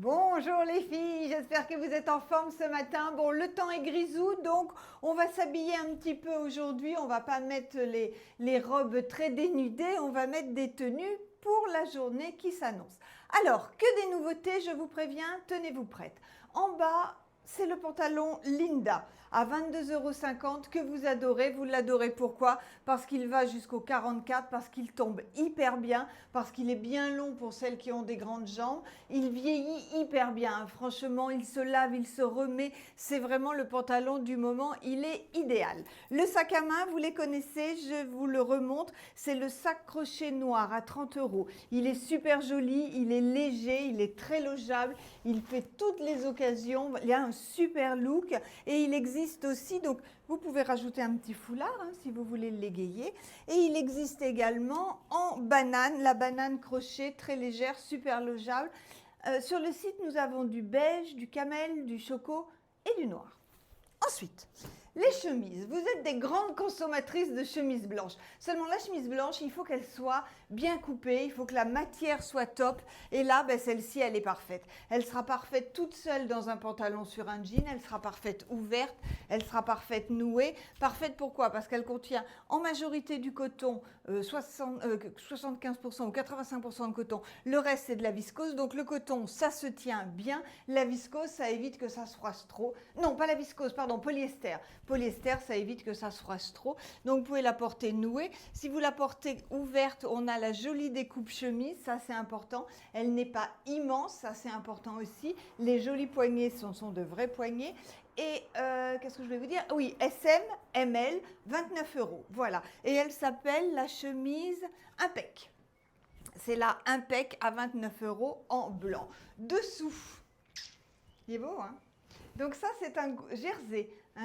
Bonjour les filles, j'espère que vous êtes en forme ce matin. Bon, le temps est grisou, donc on va s'habiller un petit peu aujourd'hui. On va pas mettre les robes très dénudées, on va mettre des tenues pour la journée qui s'annonce. Alors, que des nouveautés, je vous préviens, tenez-vous prêtes. En bas, c'est le pantalon Linda à 22,50 € que vous adorez. Vous l'adorez pourquoi? Parce qu'il va jusqu'au 44, parce qu'il tombe hyper bien, parce qu'il est bien long pour celles qui ont des grandes jambes. Il vieillit hyper bien. Franchement, il se lave, il se remet. C'est vraiment le pantalon du moment. Il est idéal. Le sac à main, vous les connaissez, je vous le remonte. C'est le sac crochet noir à 30 €. Il est super joli, il est léger, il est très logeable. Il fait toutes les occasions. Il a un super look et il existe aussi, donc vous pouvez rajouter un petit foulard si vous voulez l'égayer. Et il existe également en banane, la banane crochet très légère, super logeable. Sur le site, nous avons du beige, du camel, du choco et du noir. Ensuite, les chemises. Vous êtes des grandes consommatrices de chemises blanches. Seulement la chemise blanche, il faut qu'elle soit bien coupée, il faut que la matière soit top. Et là, celle-ci, elle est parfaite. Elle sera parfaite toute seule dans un pantalon sur un jean. Elle sera parfaite ouverte. Elle sera parfaite nouée. Parfaite pourquoi? Parce qu'elle contient en majorité du coton, 75% ou 85% de coton. Le reste, c'est de la viscose. Donc le coton, ça se tient bien. La viscose, ça évite que ça se froisse trop. Non, pas la viscose, pardon, polyester. Polyester, ça évite que ça se froisse trop. Donc, vous pouvez la porter nouée. Si vous la portez ouverte, on a la jolie découpe chemise. Ça, c'est important. Elle n'est pas immense. Ça, c'est important aussi. Les jolis poignets sont de vrais poignets. Et qu'est-ce que je vais vous dire? Oui, SM, ML, 29 €. Voilà. Et elle s'appelle la chemise Impec. C'est la Impec à 29 € en blanc. Dessous, il est beau, hein? Donc ça, c'est un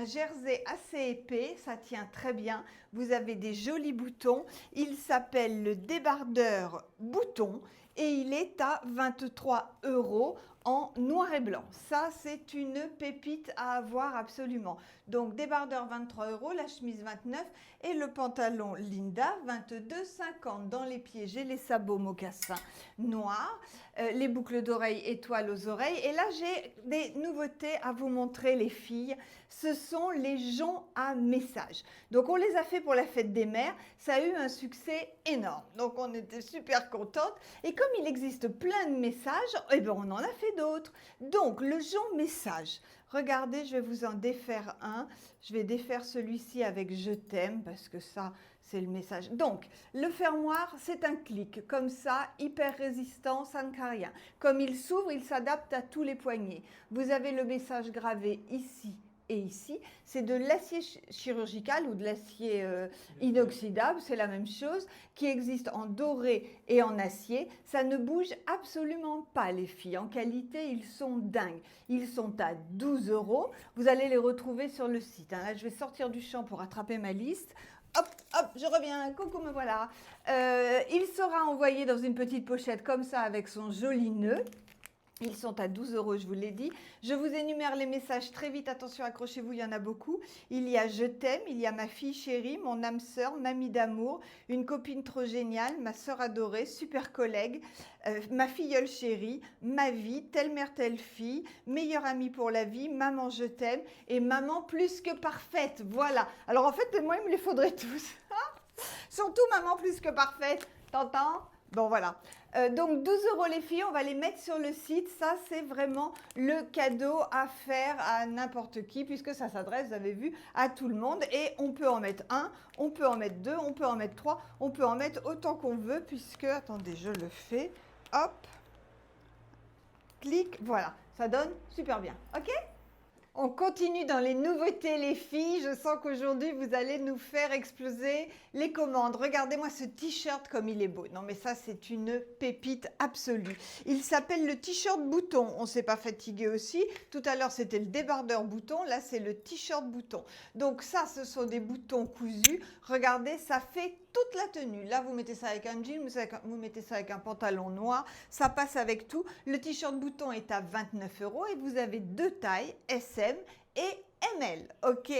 jersey assez épais, ça tient très bien. Vous avez des jolis boutons. Il s'appelle le débardeur bouton et il est à 23 € en noir et blanc. Ça, c'est une pépite à avoir absolument. Donc débardeur 23 €, la chemise 29 et le pantalon Linda 22,50 €. Dans les pieds, j'ai les sabots mocassins noirs, les boucles d'oreilles étoiles aux oreilles. Et là, j'ai des nouveautés à vous montrer, les filles. Ce sont les joncs à message. Donc on les a fait pour la fête des mères. Ça a eu un succès énorme. Donc on était super contentes. Et comme il existe plein de messages, on en a fait d'autres. Donc le jonc message. Regardez, je vais vous en défaire un. Je vais défaire celui-ci avec je t'aime parce que ça, c'est le message. Donc, le fermoir, c'est un clic. Comme ça, hyper résistant, ça ne craint rien. Comme il s'ouvre, il s'adapte à tous les poignets. Vous avez le message gravé ici et ici. C'est de l'acier chirurgical ou de l'acier inoxydable, c'est la même chose, qui existe en doré et en acier. Ça ne bouge absolument pas, les filles. En qualité, ils sont dingues. Ils sont à 12 €. Vous allez les retrouver sur le site. Là, je vais sortir du champ pour attraper ma liste. Hop, hop, je reviens, coucou, me voilà. Il sera envoyé dans une petite pochette comme ça avec son joli nœud. Ils sont à 12 €, je vous l'ai dit. Je vous énumère les messages très vite. Attention, accrochez-vous, il y en a beaucoup. Il y a je t'aime, il y a ma fille chérie, mon âme sœur, mamie d'amour, une copine trop géniale, ma sœur adorée, super collègue, ma filleule chérie, ma vie, telle mère, telle fille, meilleure amie pour la vie, maman je t'aime et maman plus que parfaite. Voilà. Alors en fait, moi, il me les faudrait tous. Surtout maman plus que parfaite. T'entends? Bon, voilà. Donc 12 € les filles, on va les mettre sur le site. Ça, c'est vraiment le cadeau à faire à n'importe qui puisque ça s'adresse, vous avez vu, à tout le monde. Et on peut en mettre un, on peut en mettre deux, on peut en mettre trois, on peut en mettre autant qu'on veut puisque, attendez, je le fais. Hop, clic, voilà. Ça donne super bien. OK ? On continue dans les nouveautés, les filles. Je sens qu'aujourd'hui, vous allez nous faire exploser les commandes. Regardez-moi ce t-shirt comme il est beau. Non, mais ça, c'est une pépite absolue. Il s'appelle le t-shirt bouton. On ne s'est pas fatigué aussi. Tout à l'heure, c'était le débardeur bouton. Là, c'est le t-shirt bouton. Donc ça, ce sont des boutons cousus. Regardez, ça fait toute la tenue. Là, vous mettez ça avec un jean, vous mettez ça avec un pantalon noir. Ça passe avec tout. Le t-shirt bouton est à 29 € et vous avez deux tailles, SM et ML. OK?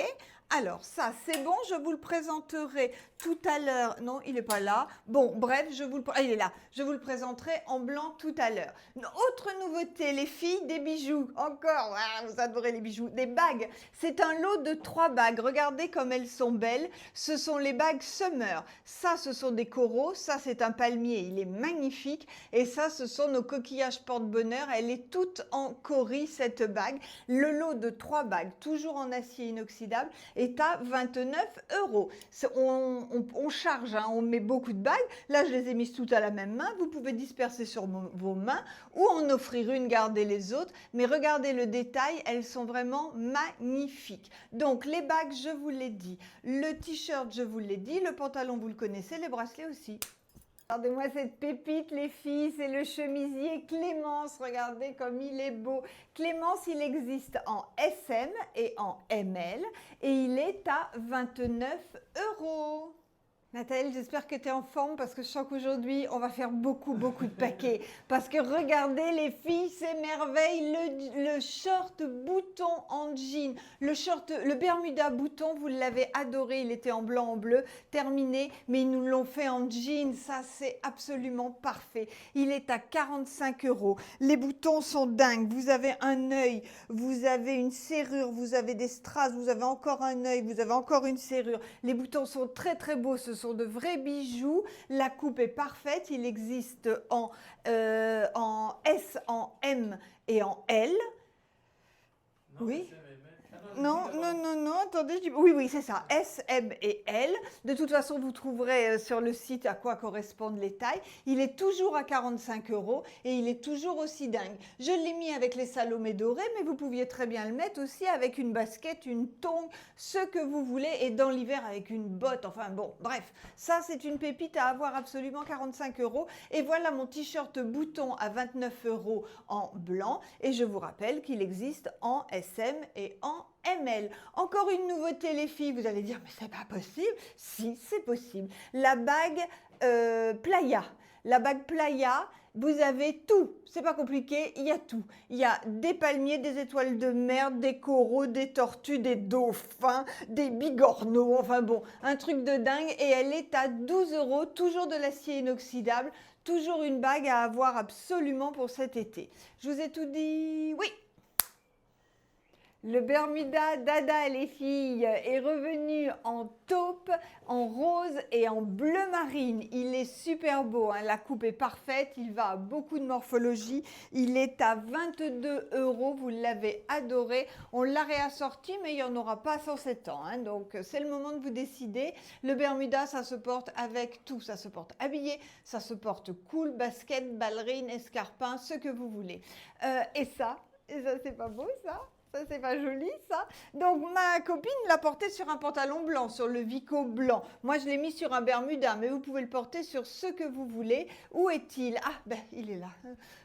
Alors ça, c'est bon, je vous le présenterai tout à l'heure. Non, il n'est pas là. Bon, bref, il est là. Je vous le présenterai en blanc tout à l'heure. Une autre nouveauté, les filles, des bijoux. Encore, vous adorez les bijoux. Des bagues. C'est un lot de 3 bagues. Regardez comme elles sont belles. Ce sont les bagues Summer. Ça, ce sont des coraux. Ça, c'est un palmier. Il est magnifique. Et ça, ce sont nos coquillages porte-bonheur. Elle est toute en cori, cette bague. Le lot de 3 bagues, toujours en acier inoxydable, est à 29 €. On charge, hein, on met beaucoup de bagues. Là, je les ai mises toutes à la même main. Vous pouvez disperser sur vos mains ou en offrir une, garder les autres. Mais regardez le détail, elles sont vraiment magnifiques. Donc, les bagues, je vous l'ai dit. Le t-shirt, je vous l'ai dit. Le pantalon, vous le connaissez. Les bracelets aussi. Regardez-moi cette pépite, les filles, c'est le chemisier Clémence. Regardez comme il est beau. Clémence, il existe en SM et en ML et il est à 29 €. Nathalie, j'espère que tu es en forme parce que je sens qu'aujourd'hui, on va faire beaucoup de paquets. Parce que regardez les filles, c'est merveille, le short bouton en jean, le Bermuda bouton, vous l'avez adoré, il était en blanc, en bleu, terminé, mais ils nous l'ont fait en jean, ça c'est absolument parfait. Il est à 45 €. Les boutons sont dingues, vous avez un œil, vous avez une serrure, vous avez des strass, vous avez encore un œil, vous avez encore une serrure. Les boutons sont très beaux, ce sont de vrais bijoux. La coupe est parfaite. Il existe en S, en M et en L. Non, oui. Non, Attendez, oui, c'est ça, S, M et L. De toute façon, vous trouverez sur le site à quoi correspondent les tailles. Il est toujours à 45 € et il est toujours aussi dingue. Je l'ai mis avec les Salomé dorés, mais vous pouviez très bien le mettre aussi avec une basket, une tongue, ce que vous voulez, et dans l'hiver avec une botte. Enfin bon, bref, ça c'est une pépite à avoir absolument, 45 €. Et voilà mon t-shirt bouton à 29 € en blanc. Et je vous rappelle qu'il existe en SM et en ML. Encore une nouveauté les filles, vous allez dire mais c'est pas possible. Si, c'est possible. La bague Playa. La bague Playa, vous avez tout. C'est pas compliqué, il y a tout. Il y a des palmiers, des étoiles de mer, des coraux, des tortues, des dauphins, des bigorneaux, enfin bon, un truc de dingue. Et elle est à 12 €, toujours de l'acier inoxydable, toujours une bague à avoir absolument pour cet été. Je vous ai tout dit? Oui! Le Bermuda Dada, les filles, est revenu en taupe, en rose et en bleu marine. Il est super beau, hein. La coupe est parfaite, il va à beaucoup de morphologie. Il est à 22 €, vous l'avez adoré. On l'a réassorti, mais il n'y en aura pas 107 ans. Hein. Donc c'est le moment de vous décider. Le Bermuda, ça se porte avec tout. Ça se porte habillé, ça se porte cool, basket, ballerine, escarpin, ce que vous voulez. Et ça, c'est pas beau ça? Ça, c'est pas joli, ça. Donc, ma copine l'a porté sur un pantalon blanc, sur le Vico blanc. Moi, je l'ai mis sur un Bermuda, mais vous pouvez le porter sur ce que vous voulez. Où est-il? Ah, ben, il est là.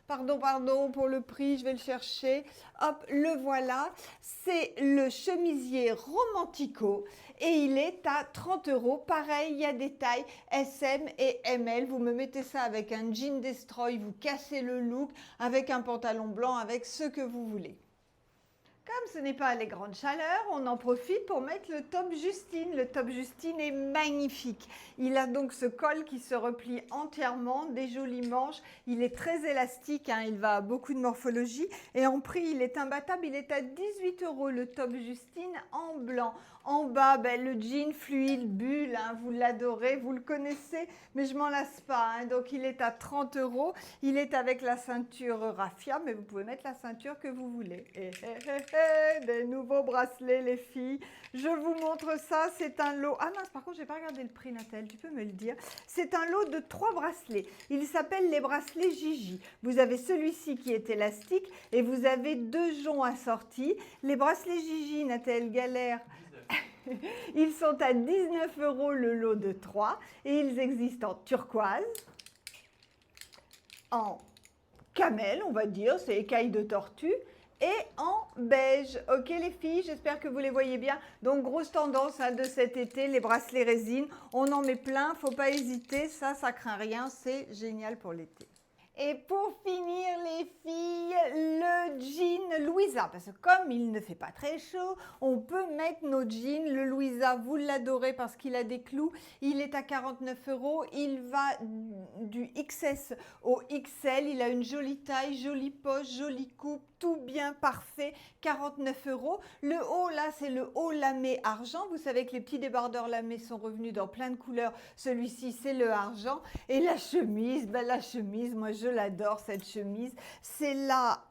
Pardon pour le prix, je vais le chercher. Hop, le voilà. C'est le chemisier Romantico et il est à 30 €. Pareil, il y a des tailles SM et ML. Vous me mettez ça avec un jean Destroy, vous cassez le look, avec un pantalon blanc, avec ce que vous voulez. Comme ce n'est pas les grandes chaleurs, on en profite pour mettre le top Justine. Le top Justine est magnifique. Il a donc ce col qui se replie entièrement, des jolies manches. Il est très élastique, hein, il va à beaucoup de morphologie. Et en prix, il est imbattable. Il est à 18 € le top Justine en blanc. En bas, ben, le jean fluide bulle, hein, vous l'adorez, vous le connaissez, mais je m'en lasse pas. Hein, donc, il est à 30 €. Il est avec la ceinture raffia, mais vous pouvez mettre la ceinture que vous voulez. Des nouveaux bracelets, les filles. Je vous montre ça. C'est un lot. Ah mince, par contre, je n'ai pas regardé le prix, Nathalie. Tu peux me le dire? C'est un lot de 3 bracelets. Il s'appelle les bracelets Gigi. Vous avez celui-ci qui est élastique et vous avez 2 joncs assortis. Les bracelets Gigi, Nathalie Galère. Ils sont à 19 € le lot de 3 et ils existent en turquoise, en camel, on va dire, c'est écaille de tortue, et en beige. Ok les filles, j'espère que vous les voyez bien. Donc grosse tendance hein, de cet été, les bracelets résine. On en met plein, faut pas hésiter, ça craint rien, c'est génial pour l'été. Et pour finir les filles, le jean Louis Louisa, parce que comme il ne fait pas très chaud, on peut mettre nos jeans. Le Louisa, vous l'adorez parce qu'il a des clous. Il est à 49 €. Il va du XS au XL. Il a une jolie taille, jolie poche, jolie coupe, tout bien parfait. 49 €. Le haut, là, c'est le haut lamé argent. Vous savez que les petits débardeurs lamés sont revenus dans plein de couleurs. Celui-ci, c'est le argent. Et la chemise, moi, je l'adore, cette chemise. C'est la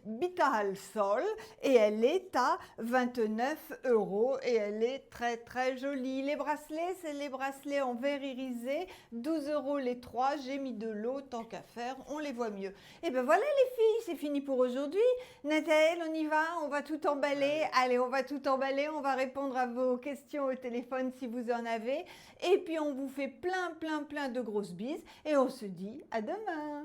Bital Sol et elle est à 29 € et elle est très, très jolie. Les bracelets, c'est les bracelets en verre irisé. 12 € les 3. J'ai mis de l'eau, tant qu'à faire, on les voit mieux. Et ben voilà les filles, c'est fini pour aujourd'hui. Nathalie, on y va, on va tout emballer. Allez, on va tout emballer, on va répondre à vos questions au téléphone si vous en avez. Et puis on vous fait plein de grosses bises et on se dit à demain.